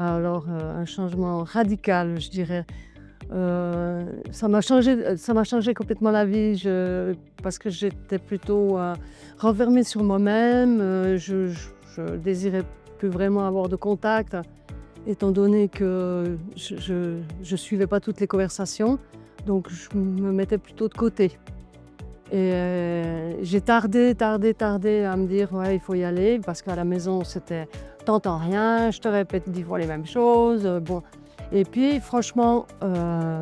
Alors, un changement radical, je dirais. Ça m'a changé complètement la vie, parce que j'étais plutôt, renfermée sur moi-même, je désirais plus vraiment avoir de contact, étant donné que je suivais pas toutes les conversations, donc je me mettais plutôt de côté et j'ai tardé à me dire: «Ouais, il faut y aller», parce qu'à la maison, c'était: «Tu rien, je te répète 10 fois les mêmes choses», bon et puis franchement,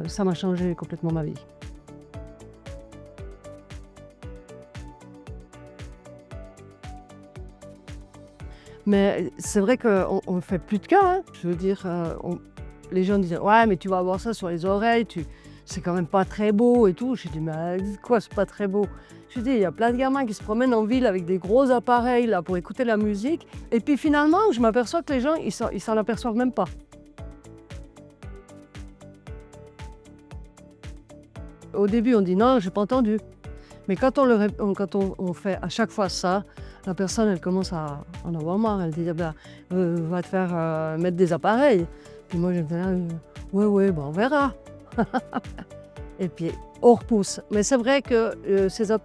ça m'a changé complètement ma vie. Mais c'est vrai qu'on ne fait plus de cas, hein. Je veux dire, les gens disaient: «Ouais, mais tu vas avoir ça sur les oreilles, c'est quand même pas très beau et tout». J'ai dit: «Mais quoi, c'est pas très beau?» Je dis: «Il y a plein de gamins qui se promènent en ville avec des gros appareils là pour écouter la musique et puis finalement, je m'aperçois que les gens, ils s'en aperçoivent même pas». Au début, on dit: «Non, j'ai pas entendu». Mais quand on fait à chaque fois ça, la personne, elle commence à en avoir marre. Elle dit: «Ah bah, va te faire, mettre des appareils». Puis moi, j'étais là: «Ouais, ouais, bah, on verra». Et puis on repousse. Mais c'est vrai que,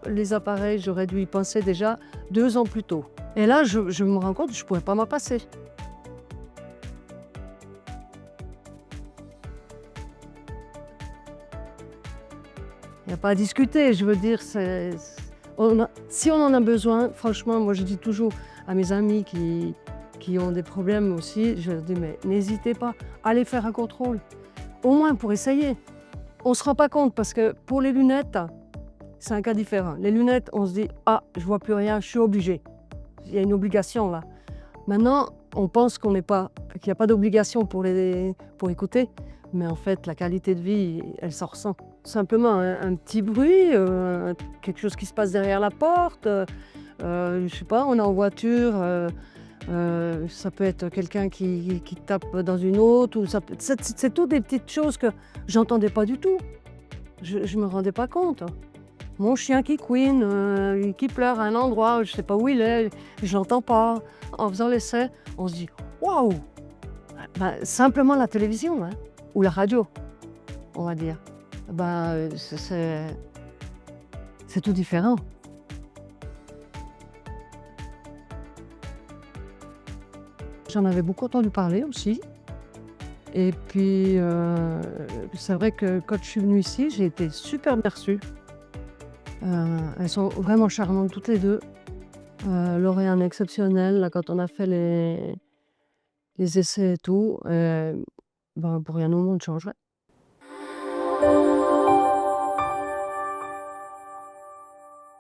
les appareils, j'aurais dû y penser déjà 2 ans plus tôt. Et là, je me rends compte que je ne pourrais pas m'en passer. Il y a pas à discuter, je veux dire, si on en a besoin, franchement, moi je dis toujours à mes amis qui ont des problèmes aussi, je leur dis: «Mais n'hésitez pas, allez faire un contrôle, au moins pour essayer». On ne se rend pas compte parce que pour les lunettes, c'est un cas différent. Les lunettes, on se dit: «Ah, je vois plus rien, je suis obligé». Il y a une obligation là. Maintenant, on pense qu'il y a pas d'obligation pour écouter, mais en fait, la qualité de vie, elle s'en ressent. Simplement un petit bruit, quelque chose qui se passe derrière la porte, je sais pas, on est en voiture, ça peut être quelqu'un qui tape dans une autre ou ça peut c'est toutes des petites choses que j'entendais pas du tout. Je me rendais pas compte. Mon chien qui couine, qui pleure à un endroit, je sais pas où il est, je l'entends pas. En faisant l'essai, on se dit: «Waouh!» Bah, simplement la télévision, hein, ou la radio, on va dire. Bah, c'est tout différent. J'en avais beaucoup entendu parler aussi et puis, c'est vrai que quand je suis venue ici, j'ai été super bien reçue. Elles sont vraiment charmantes toutes les 2. L'Oréal exceptionnel, là, quand on a fait les essais et tout, ben, pour rien au monde, je changerais.